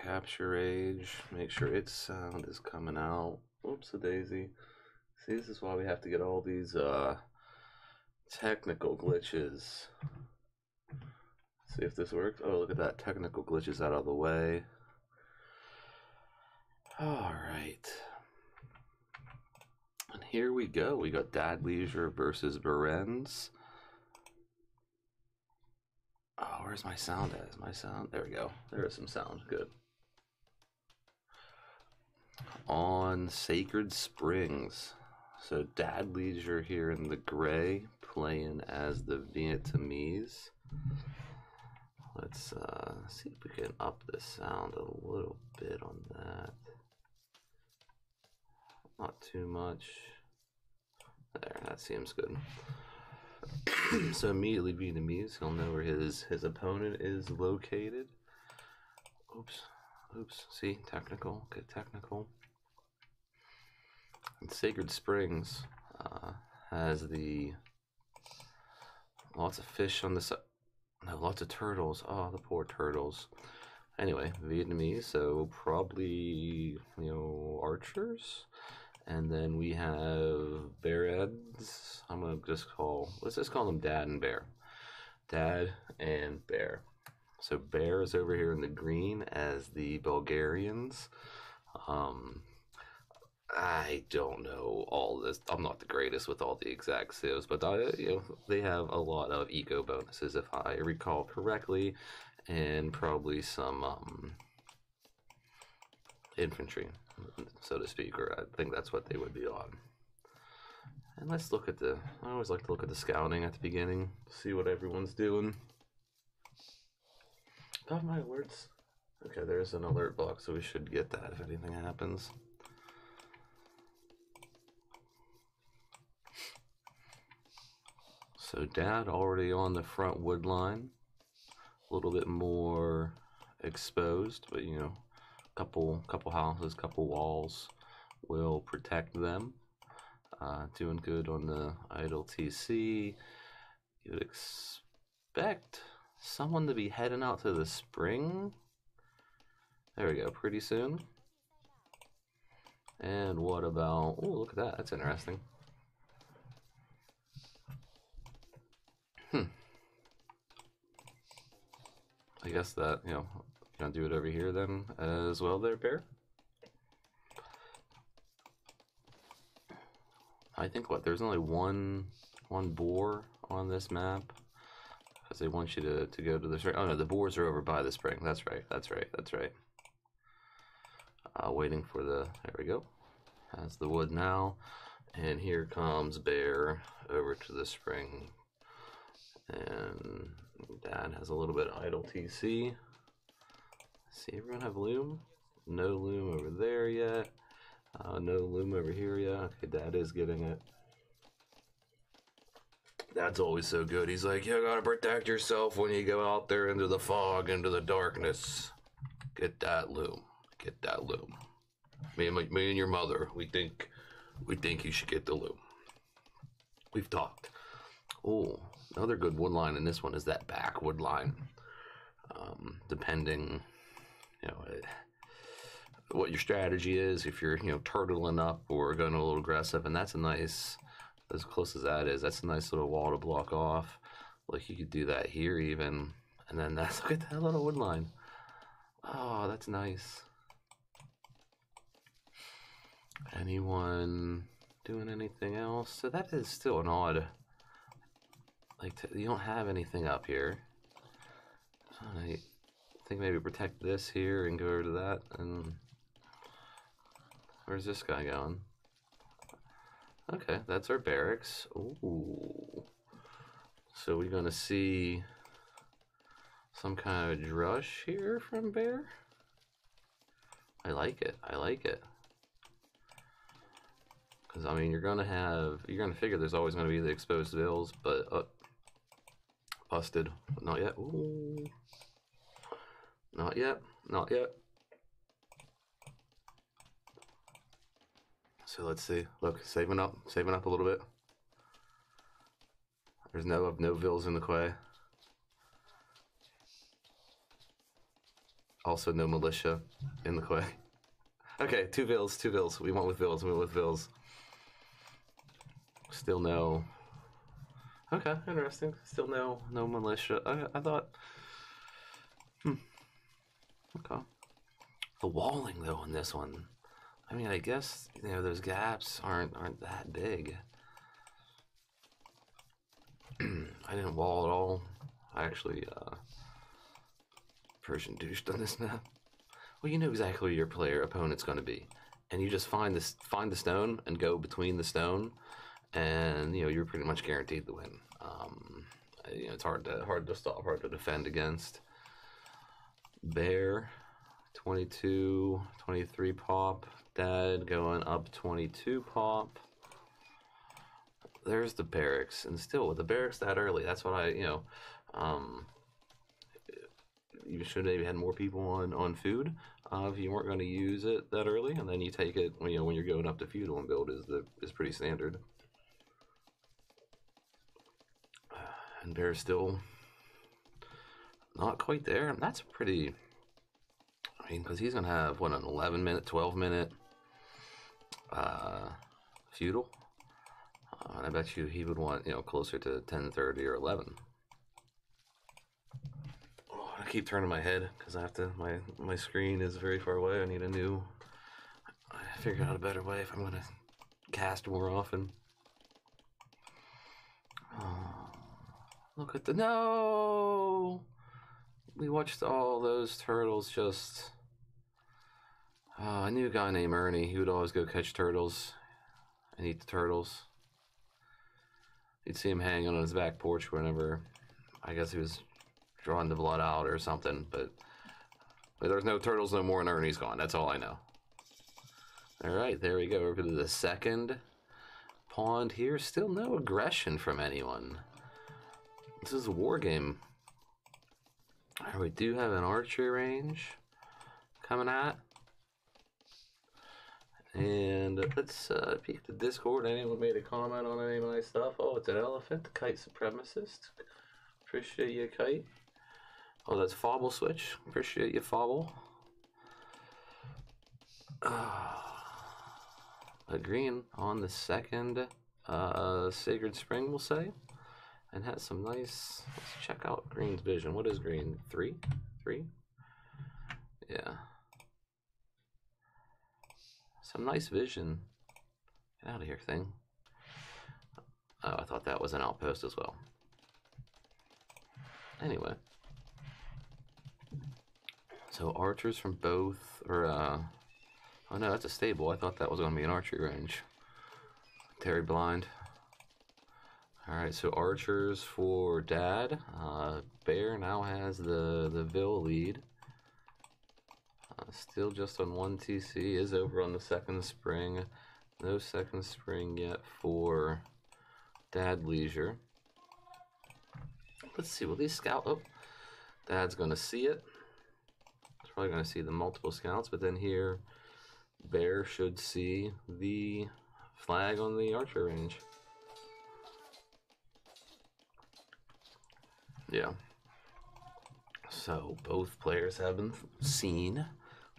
capture age. Make sure its sound is coming out. Oops a daisy. See, this is why we have to get all these technical glitches. See if this works. Oh, look at that. Technical glitches out of the way. Alright. And here we go. We got Dad Leisure versus Berens. Oh, where's my sound at? Is my sound? There we go. There is some sound. Good. On Sacred Springs. So Dad Leisure here in the gray, playing as the Vietnamese. Let's see if we can up the sound a little bit on that. Not too much. There, that seems good. So immediately Vietnamese, he'll know where his opponent is located. Oops. See, technical. Get technical. And Sacred Springs has the lots of fish on the side. No, lots of turtles. Oh, the poor turtles. Anyway, Vietnamese, so probably, archers. And then we have bearheads. Let's just call them Dad and Bear. Dad and Bear. So Bear is over here in the green as the Bulgarians. I don't know all this. I'm not the greatest with all the exact civs, but they have a lot of eco bonuses if I recall correctly, and probably some infantry, so to speak, or I think that's what they would be on. And let's look at I always like to look at the scouting at the beginning, see what everyone's doing. Oh, my alerts. Okay, there's an alert box, so we should get that if anything happens. So Dad already on the front wood line, a little bit more exposed, but couple houses, couple walls will protect them. Doing good on the idle TC. You would expect someone to be heading out to the spring. There we go, pretty soon. And what about, oh, look at that, that's interesting. I guess that, gonna do it over here then as well there, Bear? I think there's only one boar on this map because they want you to go to the spring. Oh no, the boars are over by the spring. That's right. Waiting for there we go. Has the wood now, and here comes Bear over to the spring, and Dad has a little bit of idle TC. See, everyone have loom? No loom over there yet. No loom over here yet. Okay, Dad is getting it. Dad's always so good. He's like, you gotta protect yourself when you go out there into the fog, into the darkness. Get that loom. Get that loom. Me and your mother, we think you should get the loom. We've talked. Oh, another good wood line in this one is that back wood line. Depending, what your strategy is, if you're, turtling up or going a little aggressive, and that's a nice, as close as that is, that's a nice little wall to block off. Like, you could do that here even, and then look at that little wood line. Oh, that's nice. Anyone doing anything else? So that is still an odd, you don't have anything up here. I think maybe protect this here and go over to that, and where's this guy going? Okay, that's our barracks. Ooh. So we're gonna see some kind of drush here from Bear. I like it. Because I mean, you're gonna figure there's always gonna be the exposed bills, but busted. Not yet. Ooh. Not yet. So let's see. Look, saving up a little bit. There's no vills in the quay. Also, no militia in the quay. Okay, two vills, two vills. We went with vills, we went with vills. Still no. Okay, interesting. Still no militia. I thought. Okay. The walling though on this one. I mean, I guess those gaps aren't that big. I didn't wall at all. I actually Persian douched on this map. Well, you know exactly where your player opponent's going to be, and you just find the stone and go between the stone, and you're pretty much guaranteed to win. It's hard to stop, hard to defend against. Bear, 22, 23 pop. Dad going up 22 pop. There's the barracks, and still with the barracks that early, that's what you should maybe had more people on food if you weren't going to use it that early, and then you take it when you're going up to feudal and build is pretty standard. And Bear's still not quite there. That's pretty. I mean, because he's gonna have what, an 11-minute, 12-minute feudal. And I bet you he would want closer to 10:30 or 11. Oh, I keep turning my head because I have to. My screen is very far away. I need a new. I figured out a better way if I'm gonna cast more often. Oh, look at the no. We watched all those turtles just. I knew a guy named Ernie. He would always go catch turtles and eat the turtles. You'd see him hanging on his back porch whenever, I guess he was drawing the blood out or something, but there's no turtles no more and Ernie's gone. That's all I know. All right, there we go. We're going to the second pond here. Still no aggression from anyone. This is a war game. All right, we do have an archery range coming at. And let's peek the Discord. Anyone made a comment on any of my stuff? Oh, it's an elephant, the kite supremacist. Appreciate you, kite. Oh, that's Fobble Switch. Appreciate you, Fobble. A green on the second Sacred Spring, we'll say. And has some nice. Let's check out green's vision. What is green? 3? 3? Yeah. Some nice vision. Get out of here, thing. Oh, I thought that was an outpost as well. Anyway. So archers from both, or oh no, that's a stable. I thought that was going to be an archery range. Terry blind. Alright, so archers for Dad. Bear now has the Ville lead. Still just on 1 TC, is over on the second spring. No second spring yet for Dad Leisure. Let's see, will these scout? Oh, Dad's going to see it. He's probably going to see the multiple scouts, but then here, Bear should see the flag on the archer range. Yeah. So both players have been seen.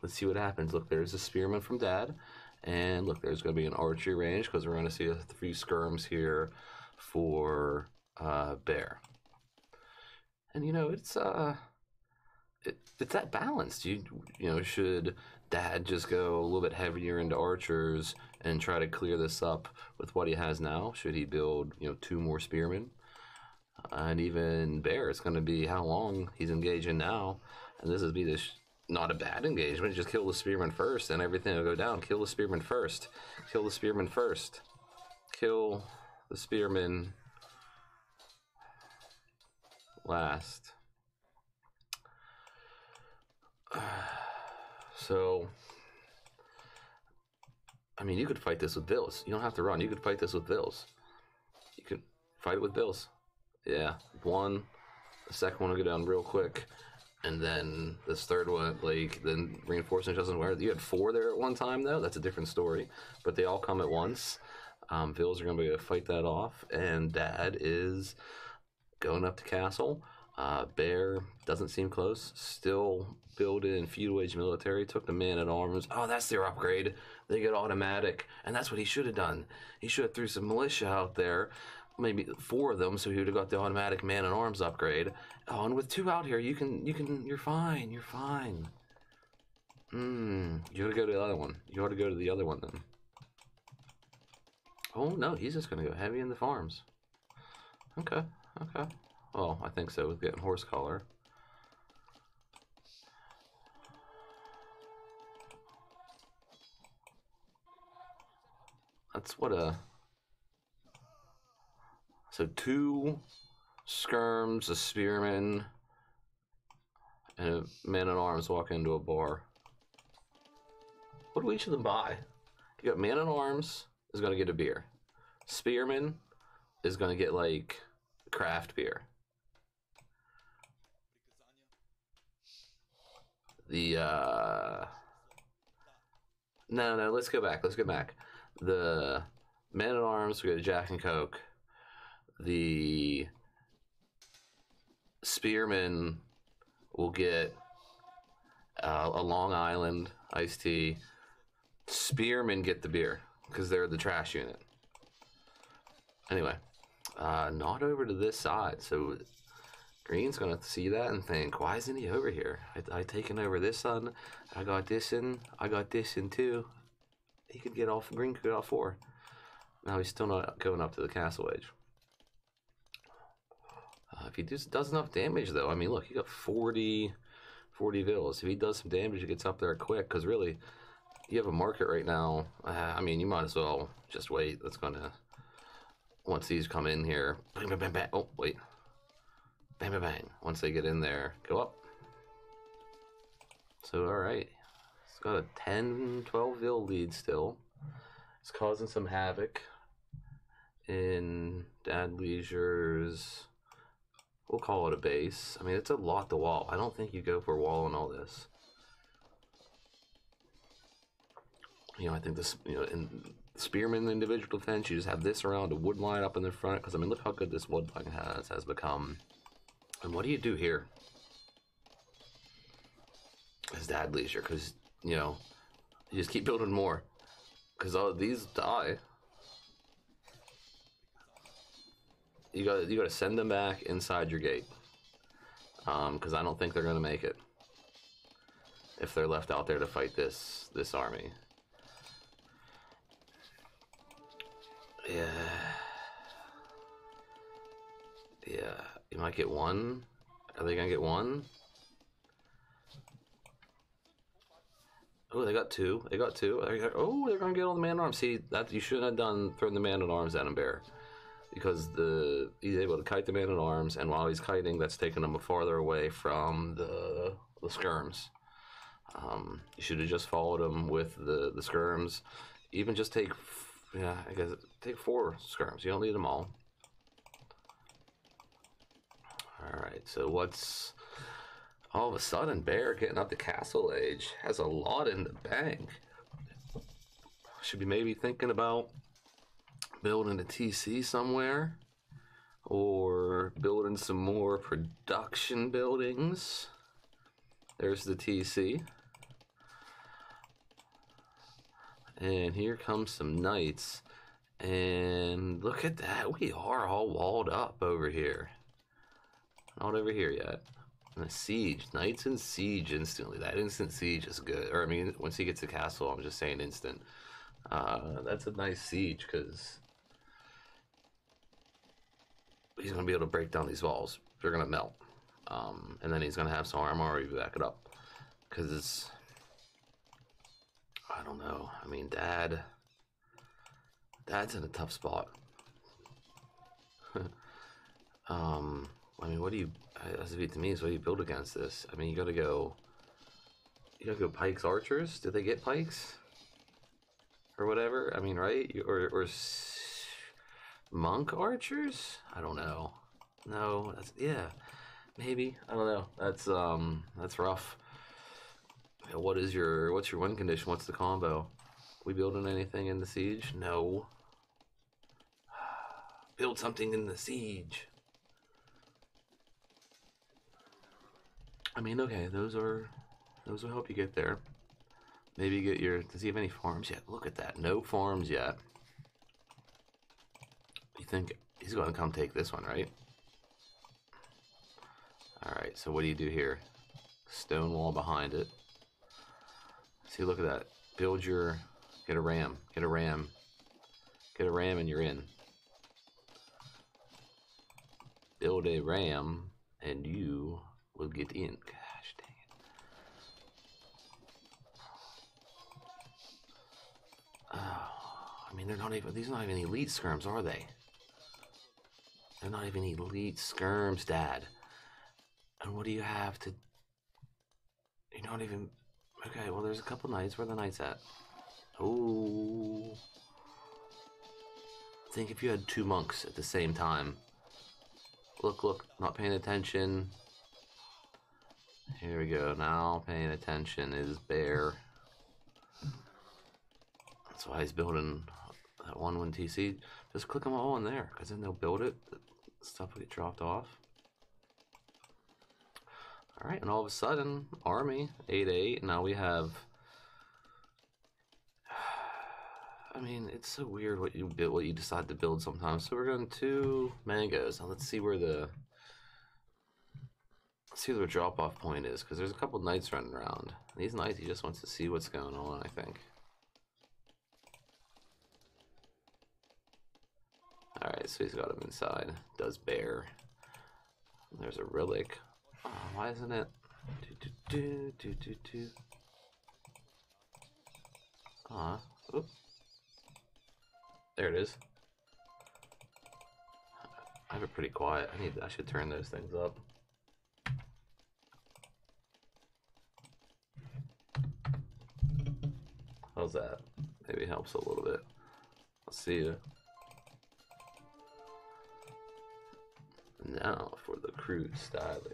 Let's see what happens. Look, there's a spearman from Dad. And look, there's going to be an archery range because we're going to see a few skirms here for Bear. And it's that balanced. Should Dad just go a little bit heavier into archers and try to clear this up with what he has now? Should he build 2 more spearmen? And even Bear, it's going to be how long he's engaging now. And this would be not a bad engagement. Just kill the spearman first and everything will go down. Kill the spearman first. Kill the spearman first. Kill the spearman last. So, I mean, you could fight this with bills. You don't have to run. You could fight this with bills. You could fight it with bills. Yeah, 1. The second one will go down real quick. And then this third one, then reinforcement doesn't wear. You had 4 there at one time, though. That's a different story. But they all come at once. Bills are going to be able to fight that off. And Dad is going up to castle. Bear doesn't seem close. Still building feudal age military. Took the man at arms. Oh, that's their upgrade. They get automatic, and that's what he should have done. He should have threw some militia out there, maybe 4 of them, so he would have got the automatic man at arms upgrade. Oh, and with 2 out here, you're fine. You're fine. You ought to go to the other one. You ought to go to the other one then. Oh no, he's just gonna go heavy in the farms. Okay, okay. Well, I think so with getting horse collar. That's what a... So 2 skirms, a spearman, and a man-at-arms walk into a bar. What do each of them buy? You got man-at-arms is going to get a beer. Spearman is going to get, like, craft beer. The, No, let's go back. Let's go back. The man-at-arms, we got a Jack and Coke. The spearman will get a Long Island iced tea. Spearmen get the beer because they're the trash unit. Anyway, not over to this side. So Green's gonna see that and think, why isn't he over here? I taken over this one. I got this in. I got this in too. He could get off. Green could get off 4. Now he's still not going up to the castle age. If he does enough damage, though, I mean, look, he got 40 villas. If he does some damage, he gets up there quick, because really, you have a market right now. I mean, you might as well just wait. That's going to, once these come in here, bang, bang, bang, bang. Oh, wait. Bang, bang, bang. Once they get in there, go up. So, all right. It's got a 10, 12 vill lead still. It's causing some havoc in Dad Leisure's... We'll call it a base. I mean, it's a lot to wall. I don't think you go for wall and all this. You know, I think this, you know, in Spearman individual defense, you just have this around a wood line up in the front. Because, I mean, look how good this wood line has become. And what do you do here? As Dad Leisure, because, you know, you just keep building more. Because all of these die. You got to send them back inside your gate, because I don't think they're gonna make it if they're left out there to fight this army. Yeah, you might get 1. Are they gonna get 1? Oh, they got 2. They got 2. Oh, they're gonna get all the man-at-arms. See, that you shouldn't have done throwing the man-at-arms at him, Bear. Because he's able to kite the man-at-arms, and while he's kiting, that's taking him farther away from the skirms. You should have just followed him with the skirms. Even just take, I guess, take 4 skirms. You don't need them all. Alright, so what's... All of a sudden, Bear getting up to castle age has a lot in the bank. Should be maybe thinking about building a TC somewhere, or building some more production buildings. There's the TC. And here comes some knights. And look at that, we are all walled up over here. Not over here yet. And a siege, knights in siege instantly. That instant siege is good. Or I mean, once he gets to castle, I'm just saying instant. That's a nice siege, because he's going to be able to break down these walls. They're going to melt. And then he's going to have some armor to back it up. Because, I don't know. I mean, Dad's in a tough spot. I mean, what do you, as it to me, is what do you build against this? I mean, you gotta go pikes archers? Did they get pikes? Or whatever? I mean, right? Or monk archers? I don't know. No, that's, yeah, maybe. I don't know. That's rough. What's your win condition? What's the combo? We building anything in the siege? No. Build something in the siege. I mean, okay, those will help you get there. Maybe get your, does he have any farms yet? Look at that, no farms yet. You think he's going to come take this one, right? Alright, so what do you do here? Stone wall behind it. See, look at that. Build your, get a ram, get a ram. Get a ram and you're in. Build a ram and you will get in. Gosh dang it. Oh, I mean, they're not even, these are not even elite skirms, are they? They're not even elite skirms, Dad. And what do you have to... You're not even... Okay, well, there's a couple knights. Where are the knights at? Ooh. Think if you had 2 monks at the same time. Look, look, not paying attention. Here we go. Now paying attention is Bear. That's why he's building that 1-1 TC. Just click them all in there, because then they'll build it. The stuff will get dropped off. Alright, and all of a sudden, army, 8-8. Now we have... I mean, it's so weird what you decide to build sometimes. So we're going 2 mangoes. Now let's see where the... Let's see where the drop-off point is, because there's a couple knights running around. These knights, he just wants to see what's going on, I think. Alright, so he's got him inside. Does Bear. There's a relic. Oh, why isn't it? Ah, oop. There it is. I have it pretty quiet. I should turn those things up. How's that? Maybe it helps a little bit. I'll see you. Now for the crude stylings.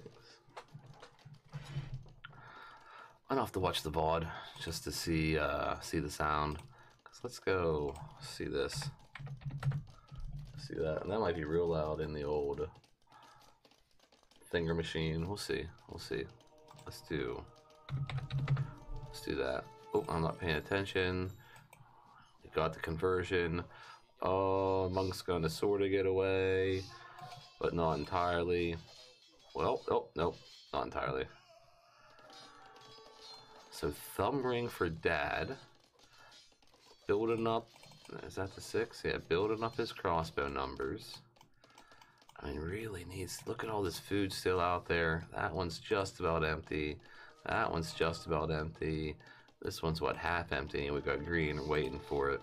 I'd have to watch the VOD just to see the sound. Let's go see this. See that? And that might be real loud in the old finger machine. We'll see. We'll see. Let's do that. Oh, I'm not paying attention. We got the conversion. Oh, Monk's gonna sort of get away, but not entirely. Well, oh, nope, not entirely. So thumb ring for Dad. Building up, is that the 6? Yeah, building up his crossbow numbers. I mean, really needs, look at all this food still out there. That one's just about empty. That one's just about empty. This one's, what, half empty, and we got green waiting for it.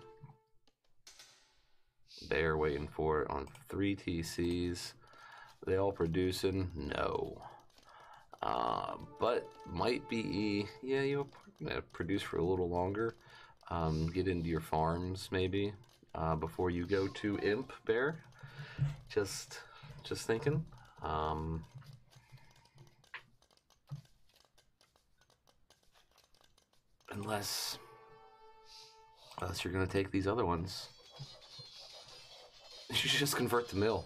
Bear waiting for it on 3 TCs. They all producing? No. But might be, yeah, you'll produce for a little longer. Get into your farms maybe before you go to Imp Bear. Just thinking. Unless you're gonna take these other ones, you should just convert to mill.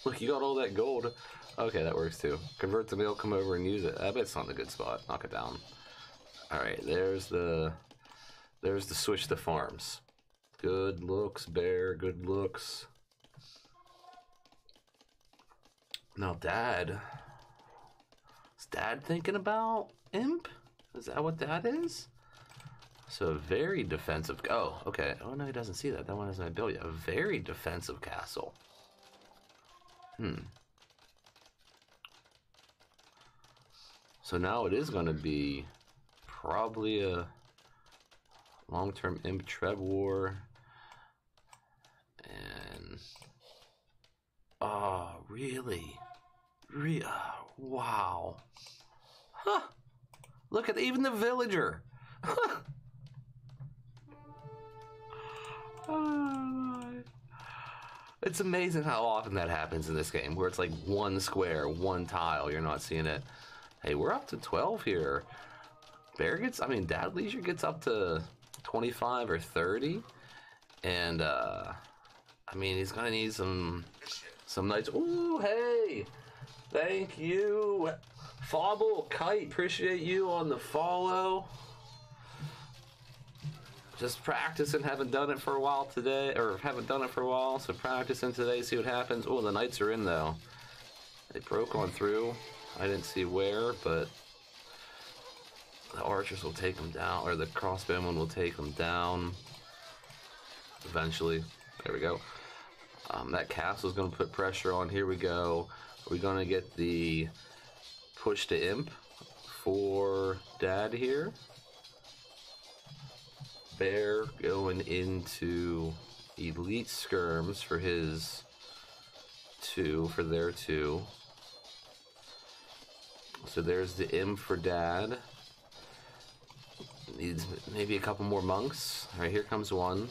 Look, you got all that gold. Okay, that works too. Convert to mill, come over and use it. I bet it's not in a good spot. Knock it down. All right, there's the switch to farms. Good looks, Bear. Good looks. Now, Dad. Is Dad thinking about Imp? Is that what that is? So, very defensive. Oh, okay. Oh, no, he doesn't see that. That one hasn't been built yet. A very defensive castle. So now it is going to be probably a long-term Imp Trev War. And... Oh, really? Wow. Huh. Look at even the villager. It's amazing how often that happens in this game, where it's like one square, one tile, you're not seeing it. Hey, we're up to 12 here. Bear gets, I mean, Dad Leisure gets up to 25 or 30. And, I mean, he's gonna need some nights. Ooh, hey! Thank you! Fauble, Kite, appreciate you on the follow. Just practicing, haven't done it for a while today, or haven't done it for a while, so practicing today, see what happens. Oh, the Knights are in though. They broke on through. I didn't see where, but the archers will take them down, or the crossbowmen will take them down eventually. There we go. That castle's going to put pressure on. Here we go. Are we going to get the push to imp for Dad here? Bear going into elite skirms for his 2, for their 2. So there's the imp for Dad. Needs maybe a couple more monks. All right, here comes one.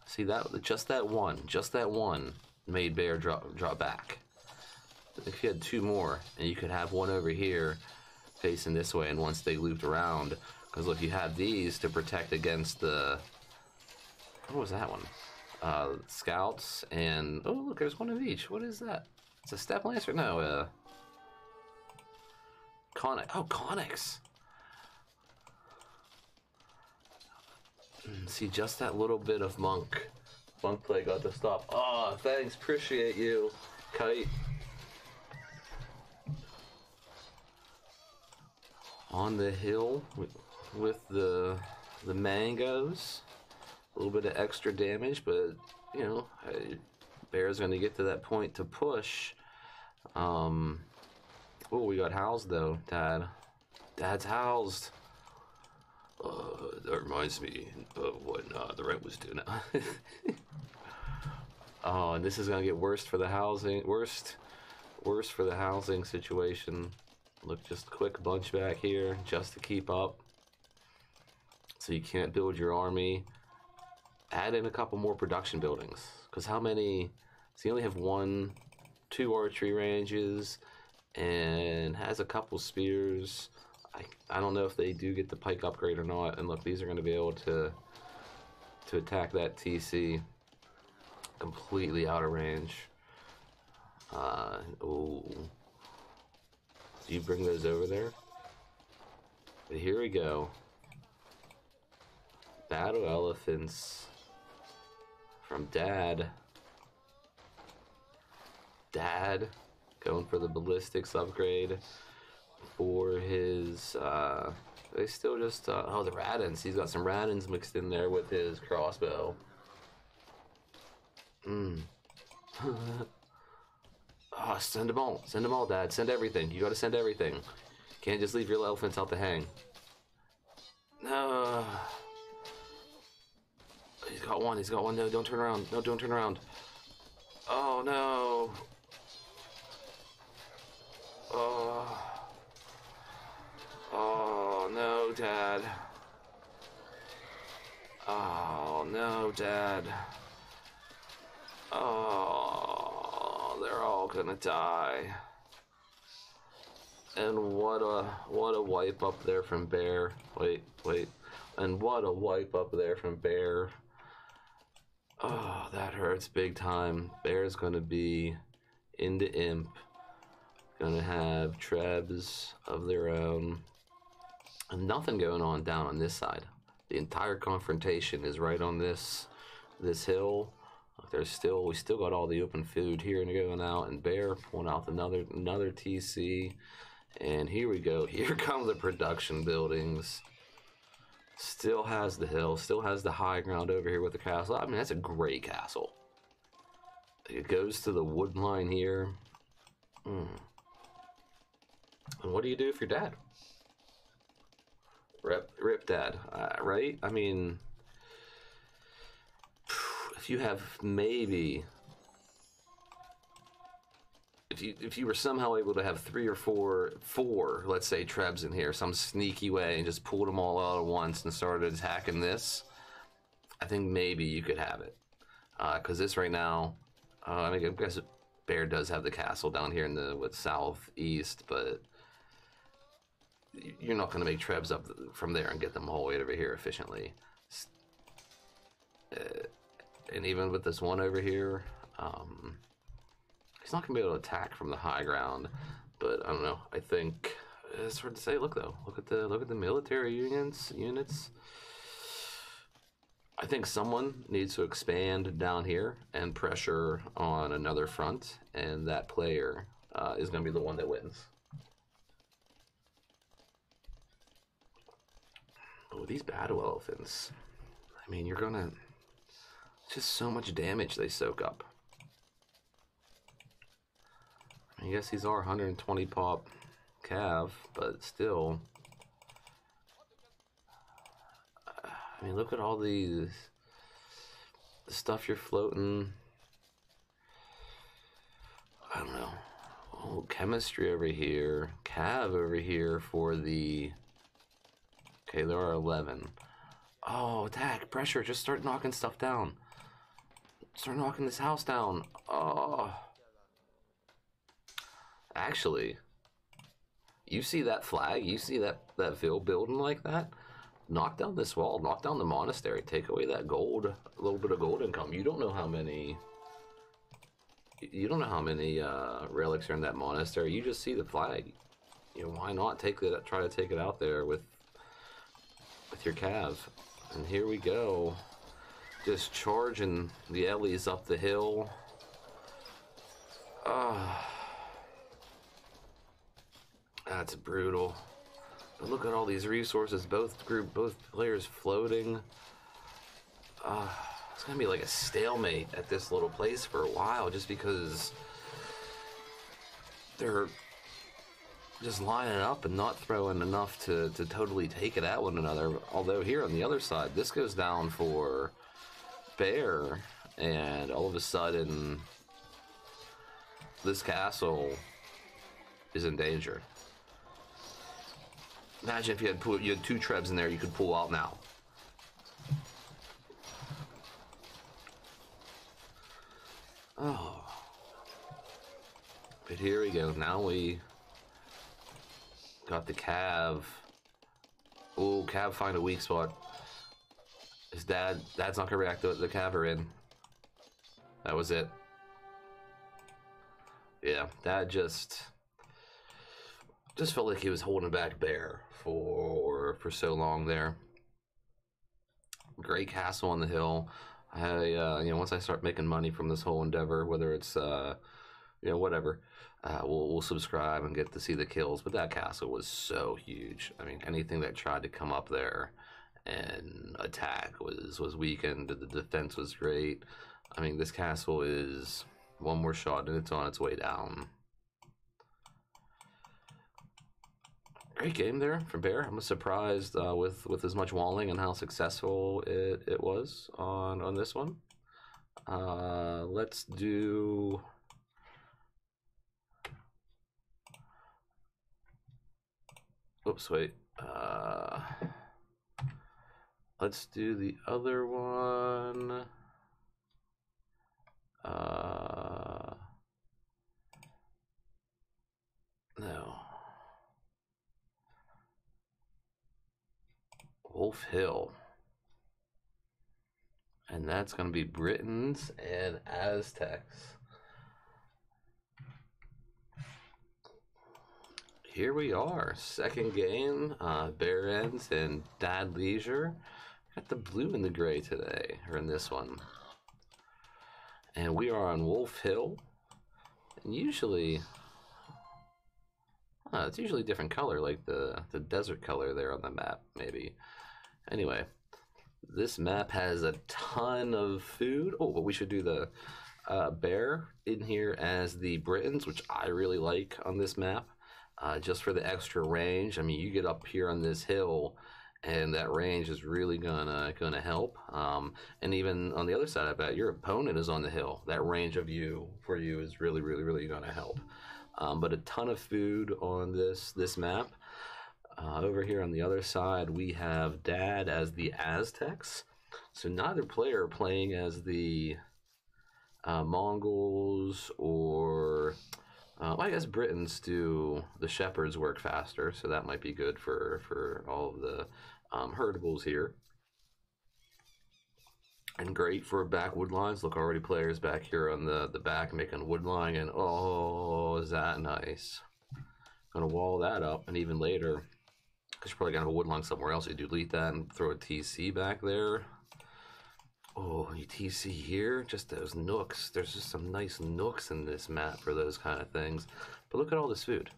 See that? Just that one made Bear drop back. If you had 2 more, and you could have one over here facing this way, and once they looped around, because look, you have these to protect against the, what was that one? Scouts, and oh look, there's one of each. What is that? It's a step lancer? No, Conic. Oh, Conics. See, just that little bit of monk play got to stop. Oh, thanks, appreciate you, Kite. On the hill with the mangoes, a little bit of extra damage, but you know, Bear's going to get to that point to push. Oh, we got housed though, Dad. Dad's housed. That reminds me of what the rent was due now. Oh, and this is gonna get worse for the housing. Worse for the housing situation. Look, just quick bunch back here just to keep up. So you can't build your army. Add in a couple more production buildings. Because how many? So you only have 1, 2 archery ranges, and has a couple spears. I don't know if they do get the pike upgrade or not. And look, these are going to be able to attack that TC completely out of range. Oh, do you bring those over there? But here we go. Battle elephants from Dad. Dad going for the ballistics upgrade for his they still just oh, the Radins. He's got some Radins mixed in there with his crossbow. Oh, send them all, Dad. Send everything. You gotta send everything. Can't just leave your elephants out to hang. No. He's got one. No, don't turn around. No, don't turn around. Oh no. Oh no, Dad. Oh no, Dad. Oh, they're all gonna die. And what a wipe up there from Bear. Wait. And what a wipe up there from Bear. Oh, that hurts big time. Bear's gonna be into Imp. Gonna have Trebs of their own. And nothing going on down on this side. The entire confrontation is right on this hill. We still got all the open food here and going out, and Bear pulling out another TC. And here we go. Here come the production buildings. Still has the hill, still has the high ground over here with the castle. I mean, that's a great castle. It goes to the wood line here. And what do you do if you're Dad? Rip Dad, right? I mean, if you have maybe, if you were somehow able to have 3 or 4, let's say, Trebs in here, some sneaky way, and just pulled them all out at once and started attacking this, I think maybe you could have it. Because this right now, I mean, I guess Bear does have the castle down here in the southeast, but you're not going to make Trebs up from there and get them all the way over here efficiently. And even with this one over here, He's not going to be able to attack from the high ground, but I don't know. I think it's hard to say. Look though, look at the military units. I think someone needs to expand down here and pressure on another front, and that player is going to be the one that wins. Oh, these battle elephants. I mean, you're gonna... just so much damage they soak up. I guess these are 120 pop cav, but still... I mean, look at all the stuff you're floating. I don't know. Oh, chemistry over here. Cav over here for the... Okay, there are 11. Oh, attack, pressure, just start knocking stuff down. Start knocking this house down. Oh. Actually, you see that flag? You see that Ville building like that? Knock down this wall, knock down the monastery, take away that gold, a little bit of gold income. You don't know how many relics are in that monastery. You just see the flag. You know, why not try to take it out there with your cav. And here we go, just charging the Ellies up the hill. That's brutal. But look at all these resources, both players floating. It's gonna be like a stalemate at this little place for a while, just because they're just lining up and not throwing enough to totally take it at one another. Although here on the other side, this goes down for Bear, and all of a sudden this castle is in danger. Imagine if you had 2 trebs in there you could pull out now. Oh. But here we go. Now we got the Cav. Oh, Cav find a weak spot. His dad's not gonna react to it. The Cav are in. That was it. Yeah, Dad just felt like he was holding back Bear for so long there. Great castle on the hill. Once I start making money from this whole endeavor, whether it's whatever, we'll subscribe and get to see the kills. But that castle was so huge. I mean, anything that tried to come up there and attack was weakened. The defense was great. I mean, this castle is one more shot and it's on its way down. Great game there for Bear. I'm surprised with as much walling and how successful it was on this one. Let's do... Oops, wait. Let's do the other one. No. Wolf Hill. And that's going to be Britons and Aztecs. Here we are, second game, Bear Ends and Dad Leisure. Got the blue and the gray today, or in this one. And we are on Wolf Hill. And usually, it's usually a different color, like the desert color there on the map, maybe. Anyway, this map has a ton of food. Oh, but we should do the Bear in here as the Britons, which I really like on this map. Just for the extra range. I mean, you get up here on this hill and that range is really gonna help. And even on the other side, I bet your opponent is on the hill. That range of you for you is really gonna help. But a ton of food on this map. Over here on the other side, we have Dad as the Aztecs. So neither player playing as the Mongols or well, I guess Britons do the shepherds work faster, so that might be good for all of the herdables here. and great for back wood lines. Look, already players back here on the back making wood line, and oh, is that nice. Gonna wall that up, and even later, because you're probably gonna have a wood line somewhere else, you delete that and throw a TC back there. Oh, you TC here, just those nooks. There's just some nice nooks in this map for those kind of things. But look at all this food.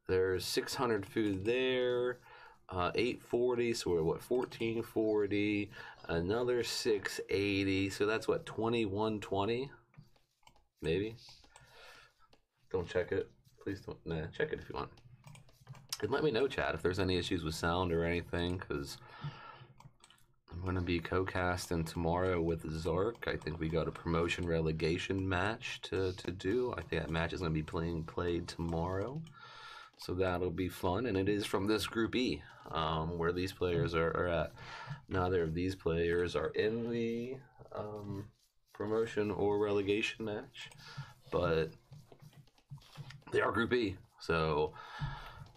There's 600 food there, 840, so we're what, 1440, another 680, so that's what, 2120, maybe? Don't check it. Please don't, nah, check it if you want. And let me know, chat, if there's any issues with sound or anything, because I'm going to be co-casting tomorrow with Zark. I think we got a promotion relegation match to do. I think that match is going to be played tomorrow. So that'll be fun. And it is from this Group E, where these players are at. Neither of these players are in the promotion or relegation match, but they are Group E. So,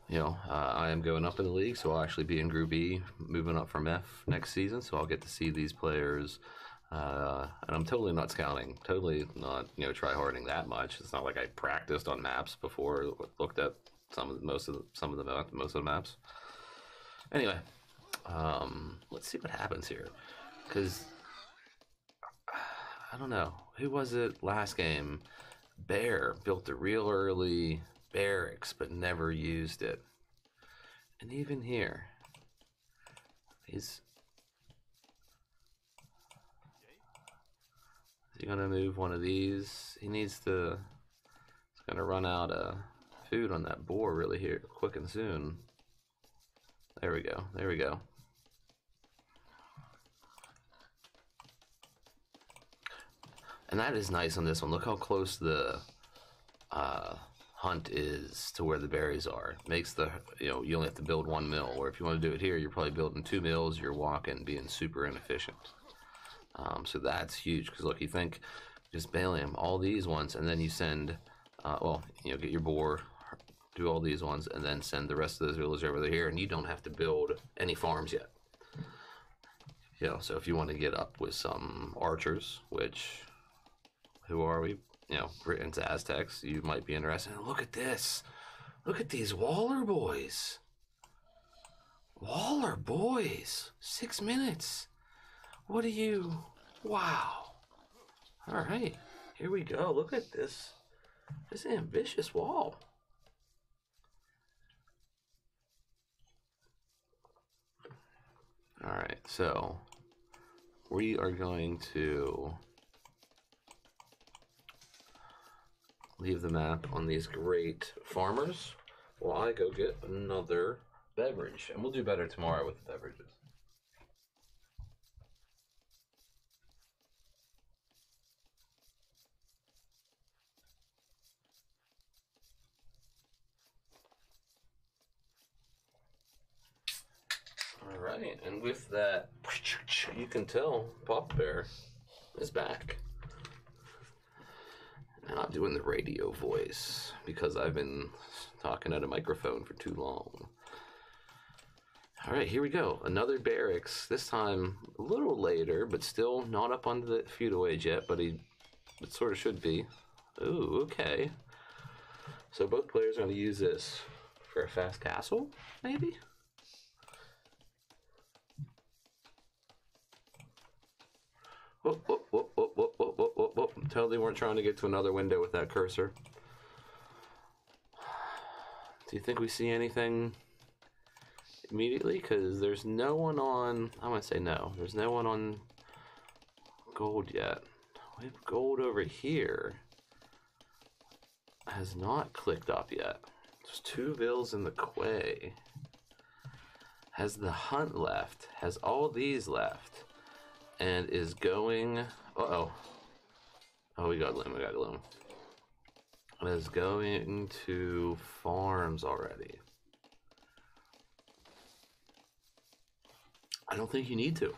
you know, I am going up in the league, so I'll actually be in Group E, moving up from F next season. So I'll get to see these players, and I'm totally not scouting, totally not, you know, try-harding that much. It's not like I practiced on maps before, looked at most of the maps. Anyway, let's see what happens here, because I don't know, who was it last game? Bear built a real early barracks, but never used it. And even here, is he gonna move one of these? He needs to. He's gonna run out of food on that boar really here, quick and soon. There we go. There we go. And that is nice on this one. Look how close the hunt is to where the berries are. It makes the, you know, you only have to build 1 mill, or if you want to do it here, you're probably building 2 mills. You're walking, being super inefficient. So that's huge, because look, you think just balium all these ones, and then you send, well, you know, get your boar, do all these ones, and then send the rest of those villagers over here, and you don't have to build any farms yet. You know, so if you want to get up with some archers, which, who are we? You know, Britons, Aztecs, you might be interested. And look at this. Look at these Waller boys. Waller boys. 6 minutes. What are you? Wow. All right. Here we go. Look at this. This ambitious wall. All right. So we are going to leave the map on these great farmers while I go get another beverage. And we'll do better tomorrow with the beverages. All right, and with that, you can tell Pop Bear is back. And I'm doing the radio voice because I've been talking at a microphone for too long. All right, here we go. Another barracks. This time a little later, but still not up on the feudal age yet, but it sort of should be. Ooh, okay. So both players are going to use this for a fast castle, maybe? Whoop, whoop, whoop, whoop, whoop, whoop, whoop, whoop, whoop. Tell they weren't trying to get to another window with that cursor. Do you think we see anything immediately? Because there's no one on, I'm going to say no. There's no one on gold yet. We have gold over here. Has not clicked up yet. There's 2 vills in the quay. Has the hunt left? Has all these left? And is going, uh-oh. Oh, we got gloom, we got gloom. Is going to farms already. I don't think you need to.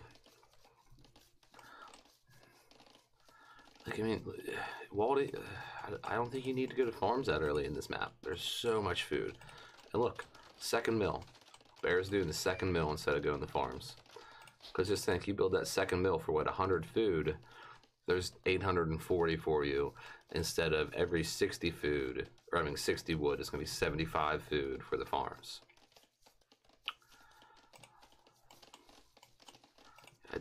Like, I mean, Waldy, I don't think you need to go to farms that early in this map. There's so much food. And look, second mill. Bear's doing the second mill instead of going to farms. Because just think, you build that second mill for what, 100 food, there's 840 for you, instead of every 60 food, or I mean 60 wood, it's going to be 75 food for the farms.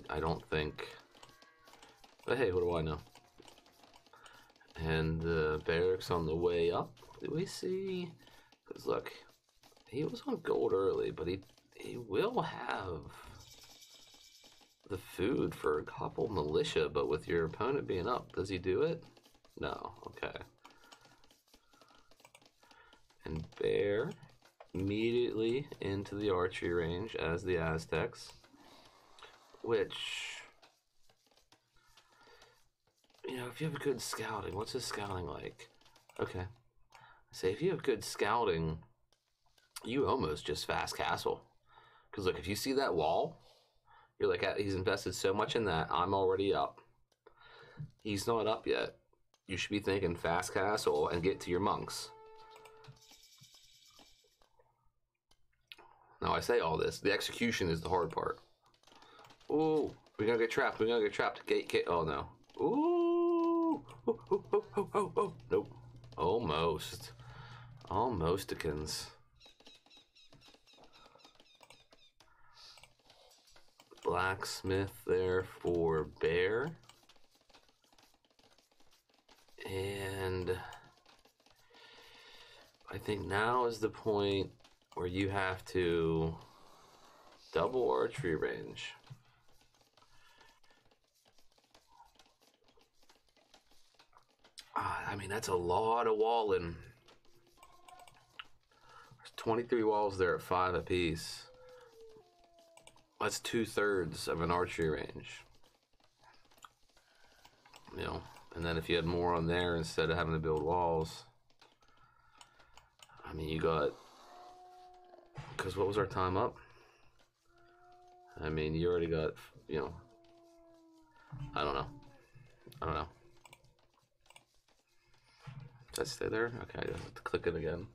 I don't think, but hey, what do I know? And the barracks on the way up, do we see? Because look, he was on gold early, but he will have the food for a couple militia, but with your opponent being up, does he do it? No, okay. And bear immediately into the archery range as the Aztecs, which, you know, if you have good scouting, what's his scouting like? Okay. Say if you have good scouting, you almost just fast castle. Because look, if you see that wall, you're like, he's invested so much in that, I'm already up. He's not up yet. You should be thinking fast castle and get to your monks. Now I say all this, the execution is the hard part. Ooh, we're gonna get trapped, we're gonna get trapped. Gate, oh no. Ooh, oh, nope. Almost. Almostikins. Blacksmith there for bear. And I think now is the point where you have to double archery range. I mean, that's a lot of walling. There's 23 walls there at 5 apiece. That's 2/3 of an archery range. You know, and then if you had more on there instead of having to build walls, I mean, you got, because what was our time up? I mean, you already got, you know, I don't know. Does that stay there? Okay, I have to click it again.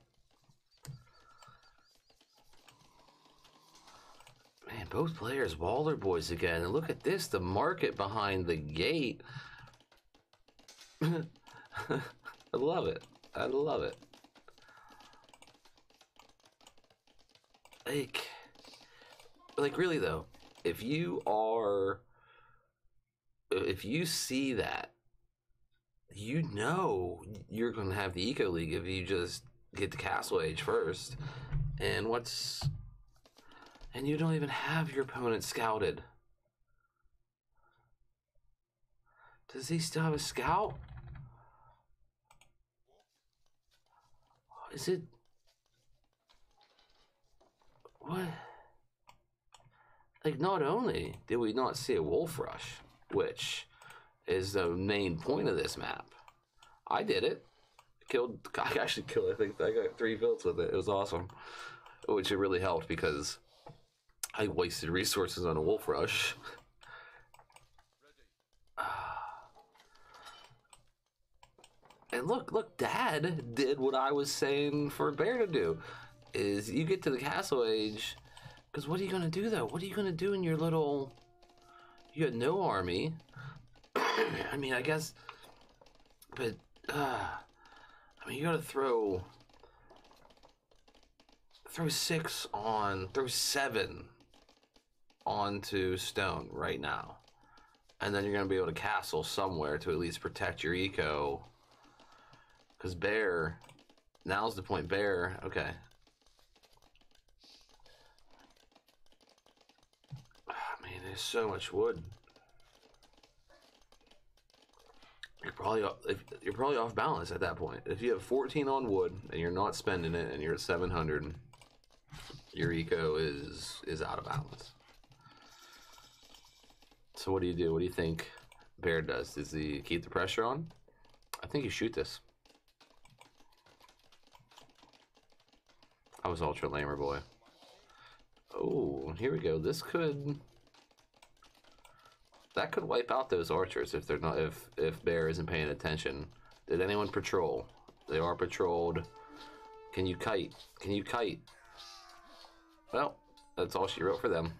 Man, both players Waller boys again. And look at this, the market behind the gate. I love it. I love it. Like really though, if you see that, you know you're going to have the Eco League if you just get to Castle Age first. And you don't even have your opponent scouted. Does he still have a scout? Is it... What? Like, not only did we not see a wolf rush, which is the main point of this map. I did it. I actually killed, I think I got 3 kills with it. It was awesome. Which it really helped because I wasted resources on a wolf rush. And look, Dad did what I was saying for Bear to do. Is you get to the Castle Age, because what are you going to do though? What are you going to do in your little... You got no army. I mean, I guess... But, I mean, you got to throw 7 onto stone right now. And then you're going to be able to castle somewhere to at least protect your eco. Because Bear, now's the point. Bear, okay. I mean, there's so much wood. You're probably off balance at that point. If you have 14 on wood and you're not spending it and you're at 700, your eco is out of balance. So what do you do? What do you think Bear does? Does he keep the pressure on? I think you shoot this. I was ultra lamer boy. Oh, here we go. That could wipe out those archers if they're not, if Bear isn't paying attention. Did anyone patrol? They are patrolled. Can you kite? Can you kite? Well, that's all she wrote for them.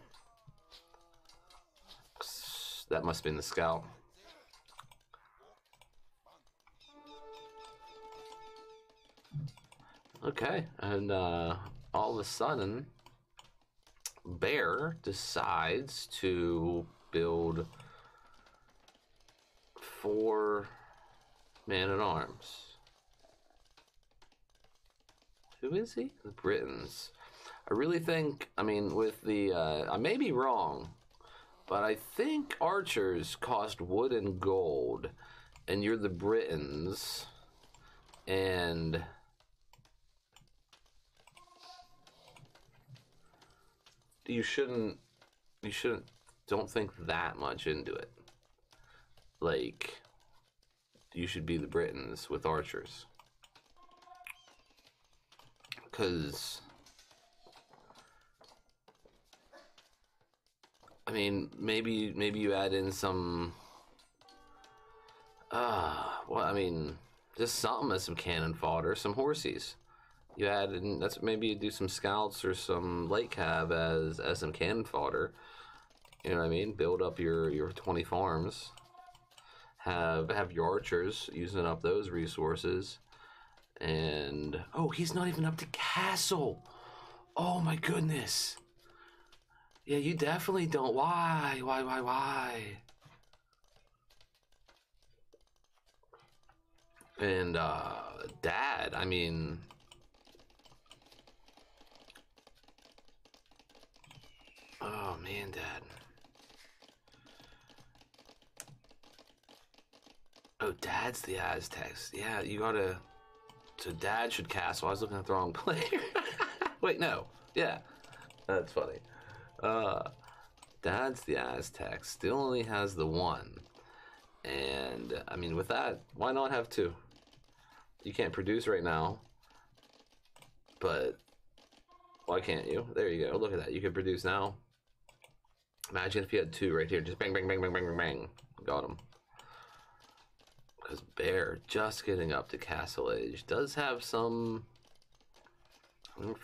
That must have been the scout. Okay, and all of a sudden, Bear decides to build 4 man-at-arms. Who is he? The Britons. I really think, I mean, with the, I may be wrong, but I think archers cost wood and gold, and you're the Britons, and you shouldn't, don't think that much into it. Like, you should be the Britons with archers. Because, I mean, maybe you add in some, well, I mean, just something as some cannon fodder, some horsies. You add in, that's maybe you do some scouts or some light cab as some cannon fodder. You know what I mean? Build up your 20 farms. Have your archers using up those resources. And oh, he's not even up to castle. Oh my goodness. Yeah, you definitely don't. Why? And Dad, I mean, oh man, Dad. Oh, Dad's the Aztecs. Yeah, you gotta. So Dad should castle. I was looking at the wrong player. Wait, no. Yeah, that's funny. Dad's the Aztecs. Still only has the 1. And, I mean, with that, why not have 2? You can't produce right now. But, why can't you? There you go. Look at that. You can produce now. Imagine if you had 2 right here. Just bang, bang, bang, bang, bang, bang, bang. Got him. Because Bear, just getting up to Castle Age, does have some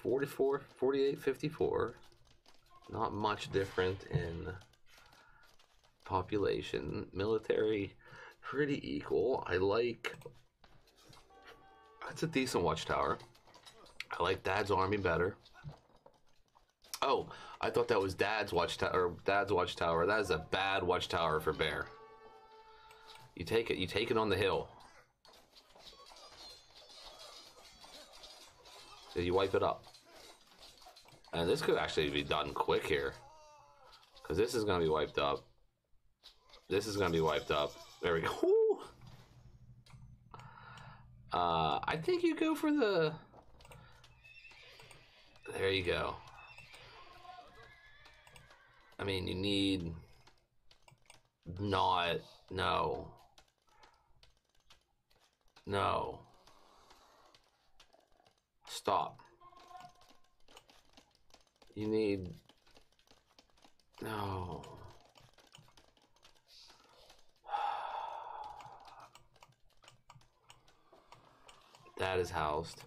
44, 48, 54. Not much different in population. Military, pretty equal. I like, that's a decent watchtower. I like Dad's army better. Oh, I thought that was Dad's watchtower. That is a bad watchtower for Bear. You take it on the hill. So you wipe it up. And this could actually be done quick here. Because this is going to be wiped up. This is going to be wiped up. There we go. I think you go for the... There you go. I mean, you need... Not... No. No. Stop. You need... No. That is housed.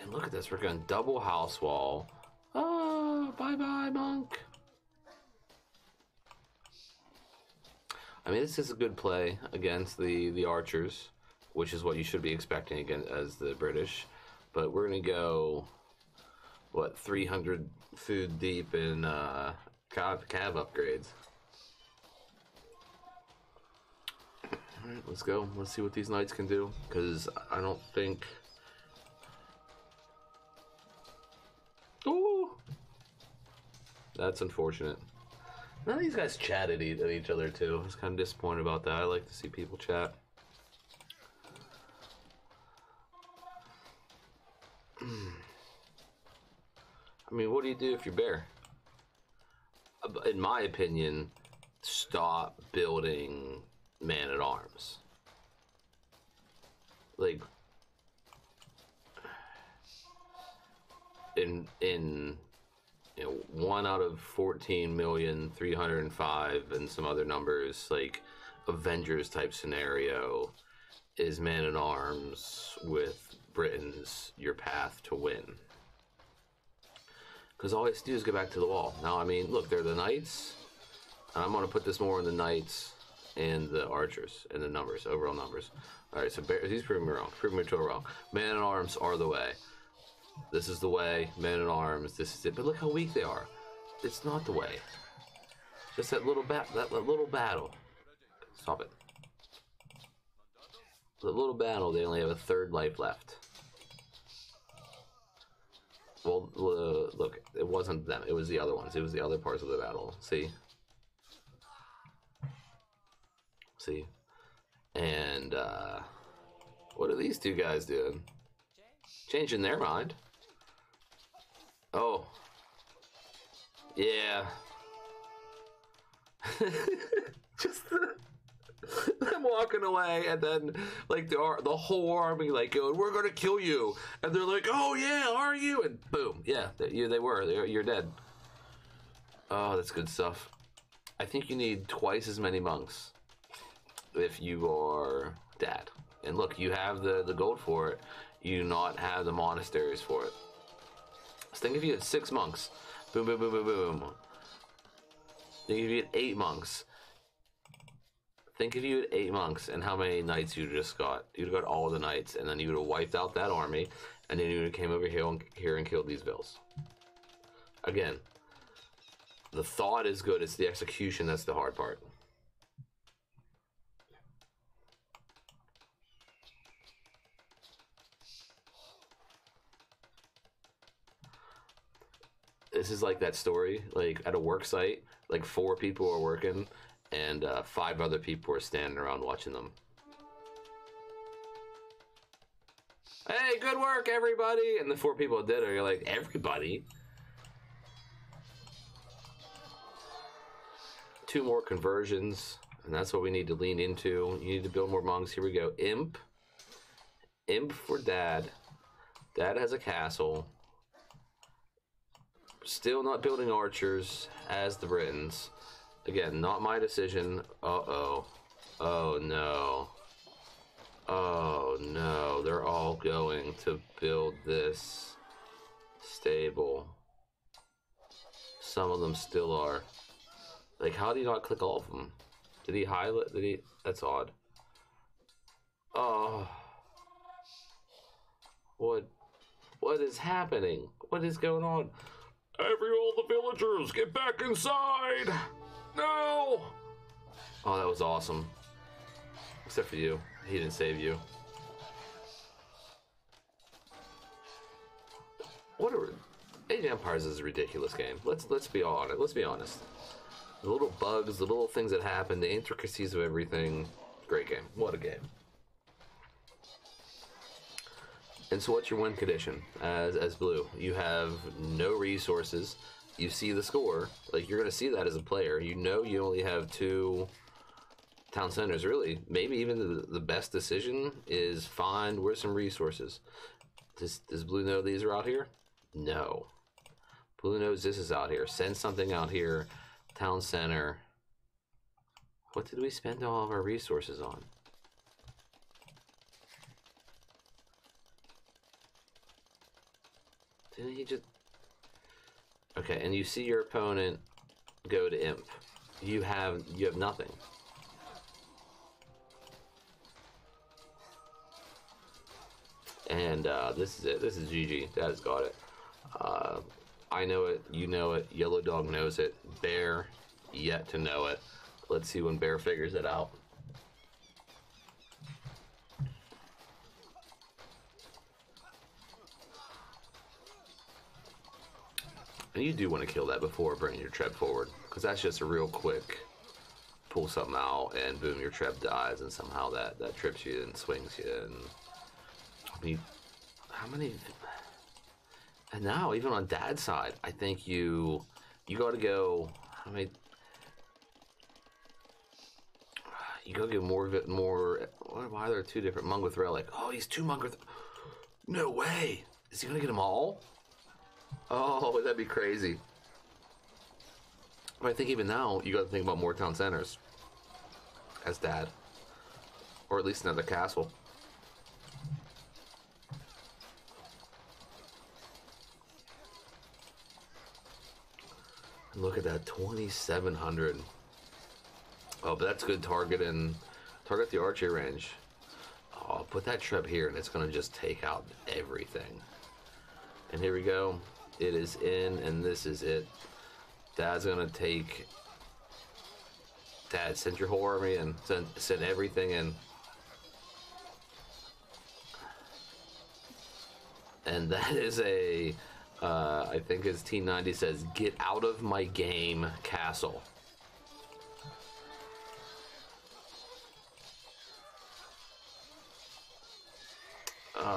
And look at this. We're going double house wall. Oh, bye-bye, monk. I mean, this is a good play against the archers, which is what you should be expecting against as the British. But we're going to go, what, 300 food deep in cav upgrades. All right, let's go. Let's see what these knights can do, because I don't think... Ooh! That's unfortunate. None of these guys chat at each other, too. I was kind of disappointed about that. I like to see people chat. I mean, what do you do if you're Bear? In my opinion, stop building man-at-arms. Like, in you know, 1 out of 14,305,000 and some other numbers, like Avengers type scenario, is man-at-arms with Britons your path to win. Because all I have to do is go back to the wall. Now, I mean, look, they're the knights. I'm going to put this more in the knights and the archers and the numbers, overall numbers. All right, so he's proving me wrong. Proving me totally wrong. Man-at-arms are the way. This is the way. Man-at-arms. This is it. But look how weak they are. It's not the way. Just that little that little battle. Stop it. The little battle. They only have a third life left. Well, look, it wasn't them. It was the other ones. It was the other parts of the battle. See? See? And, what are these two guys doing? Changing their mind. Oh. Yeah. Just them walking away, and then like the whole army like going, "We're gonna kill you," and they're like, "Oh yeah, are you?" And boom, yeah, they were. You're dead. Oh, that's good stuff. I think you need twice as many monks if you are dad. And look, you have the gold for it. You do not have the monasteries for it. So think if you had 6 monks. Boom, boom, boom, boom, boom. Think if you had 8 monks. Think if you had 8 monks and how many knights you just got. You'd got all the knights, and then you would have wiped out that army, and then you would have came over here and killed these vills. Again, the thought is good. It's the execution that's the hard part. This is like that story, like at a work site, like 4 people are working, and 5 other people are standing around watching them. Hey, good work, everybody! And the 4 people that did it, you're like, everybody? 2 more conversions, and that's what we need to lean into. You need to build more monks. Here we go. Imp. Imp for dad. Dad has a castle. Still not building archers as the Britons. Again, not my decision. Uh-oh. Oh, no. Oh, no. They're all going to build this stable. Some of them still are. Like, how do you not click all of them? Did he highlight? Did he? That's odd. Oh. What is happening? What is going on? All the villagers, get back inside! No! Oh, that was awesome. Except for you. He didn't save you. Age of Empires is a ridiculous game. Let's be honest. Let's be honest. The little bugs, the little things that happen, the intricacies of everything. Great game. What a game. And so what's your win condition as blue? You have no resources. You see the score. Like, you're going to see that as a player. You know you only have 2 town centers. Really, maybe even the best decision is find where's some resources. Does blue know these are out here? No. Blue knows this is out here. Send something out here. Town center. What did we spend all of our resources on? Didn't he just... Okay, and you see your opponent go to imp. You have nothing. And this is it. This is GG. That has got it. I know it. You know it. Yellow Dog knows it. Bear yet to know it. Let's see when Bear figures it out. And you do want to kill that before bringing your Treb forward, because that's just a real quick pull something out and boom, your Treb dies, and somehow that trips you and swings you. And I mean, how many? And now even on Dad's side, I think you got to go. How many? You gotta get more. Why are there 2 different Monk with Relic? Oh, he's 2 Monk with. No way. Is he gonna get them all? Oh, that'd be crazy. But I think even now, you gotta think about more town centers as Dad. Or at least another castle. And look at that, 2,700. Oh, but that's good target the archery range. Oh, I'll put that trap here, and it's gonna just take out everything. And here we go. It is in, and this is it. Dad's gonna take. Dad, send your whole army in. Send everything in. And that is a, I think his T90 says, "Get out of my game, castle."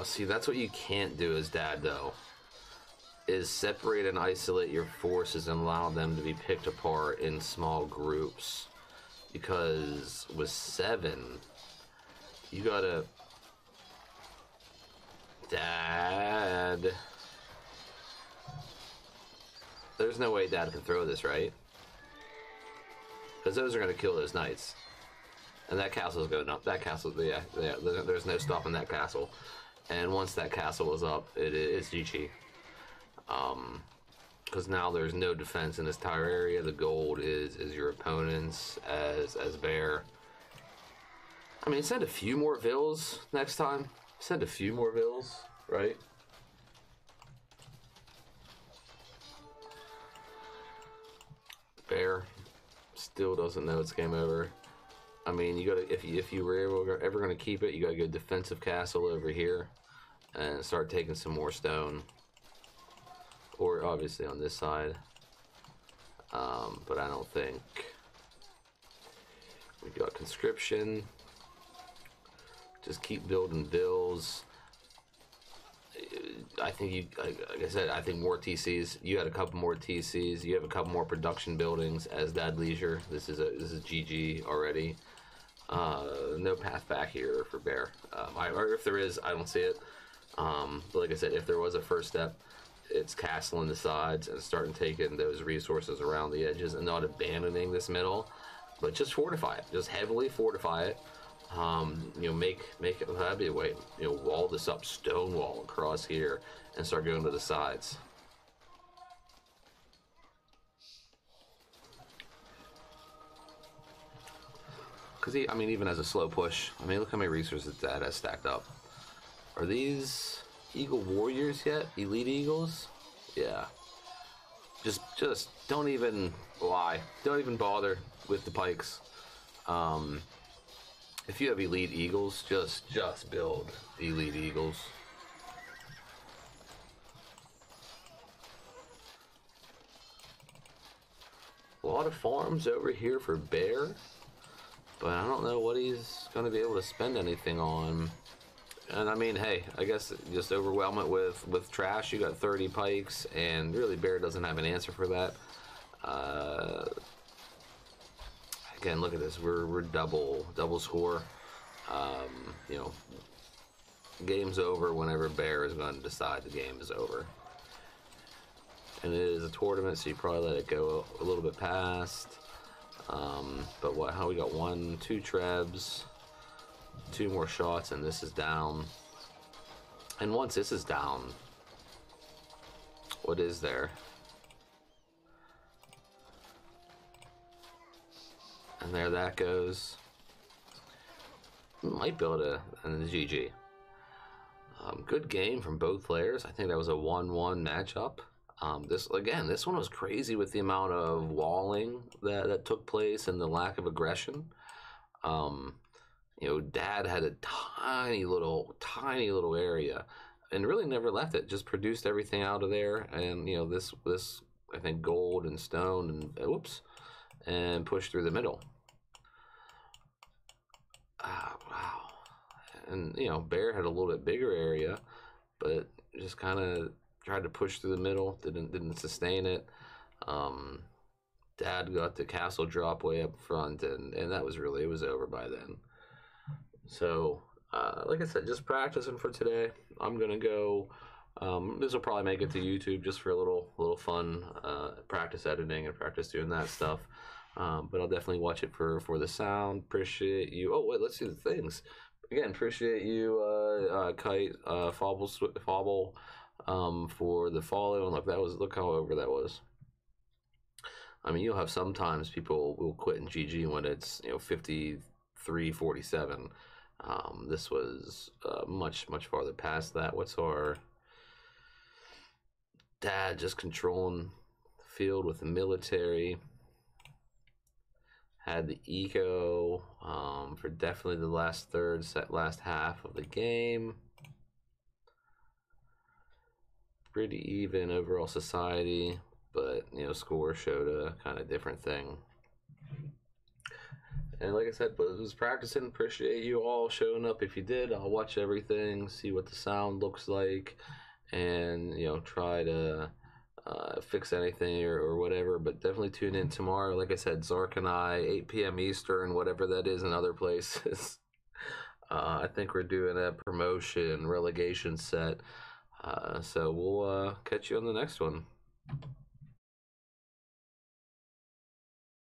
See, that's what you can't do as Dad, though, is separate and isolate your forces and allow them to be picked apart in small groups. Because with 7, you gotta... Dad... There's no way Dad can throw this, right? Because those are gonna kill those knights. And that castle's going up. That castle, yeah, there's no stopping that castle. And once that castle is up, it's GG. Because now there's no defense in this entire area. The gold is your opponent's as Bear. I mean, send a few more vills next time. Send a few more vills, right? Bear still doesn't know it's game over. I mean, you gotta if you were ever gonna keep it, you gotta go defensive castle over here and start taking some more stone, or obviously on this side. But I don't think we got conscription. Just keep building bills. I think you, like I said, I think more TCs. You had a couple more TCs. You have a couple more production buildings as Dad Leisure. This is GG already. No path back here for Bear. Or if there is, I don't see it. But like I said, if there was a first step, it's castling the sides and starting taking those resources around the edges and not abandoning this middle, but just fortify it. Just heavily fortify it. You know, make it, that'd be a way. You know, wall this up, stone wall across here, and start going to the sides. Because I mean, even as a slow push, I mean, look how many resources Dad has stacked up. Are these Eagle Warriors yet? Elite Eagles? Yeah. Just don't even lie. Don't even bother with the pikes. If you have Elite Eagles, just build Elite Eagles. A lot of farms over here for Bear, but I don't know what he's going to be able to spend anything on. And I mean, hey, I guess just overwhelm it with trash. You got 30 pikes, and really Bear doesn't have an answer for that. Again, look at this. We're double score. You know, game's over whenever Bear is going to decide the game is over. And it is a tournament, so you probably let it go a little bit past. But what? How we got 1, 2 trebs, 2 more shots, and this is down. And once this is down, what is there? And there that goes. Might be able to, and the GG. Good game from both players. I think that was a 1-1 matchup. This one was crazy with the amount of walling that took place and the lack of aggression. You know, Dad had a tiny little area, and really never left it. Just produced everything out of there, and you know this I think gold and stone and and pushed through the middle. Wow. And you know, Bear had a little bit bigger area, but just kind of tried to push through the middle. Didn't sustain it. Dad got the castle drop way up front, and that was really, it was over by then. So like I said, just practicing for today. I'm gonna go. This will probably make it to YouTube just for a little fun practice editing and practice doing that stuff. But I'll definitely watch it for the sound. Appreciate you. Oh wait, let's do the things. Again, appreciate you, Kite, Fobble, for the follow. And look how over that was. I mean, you'll have sometimes people will quit in GG when it's 53-47. This was much farther past that. What's our dad just controlling the field with the military? Had the eco for definitely the last third, last half of the game. Pretty even overall society, but score showed a kind of different thing. And like I said, but was practicing. Appreciate you all showing up. If you did, I'll watch everything, see what the sound looks like, and try to fix anything or whatever. But definitely tune in tomorrow. Like I said, Zark and I, 8 p.m. Eastern, whatever that is in other places. I think we're doing a promotion relegation set. So we'll catch you on the next one.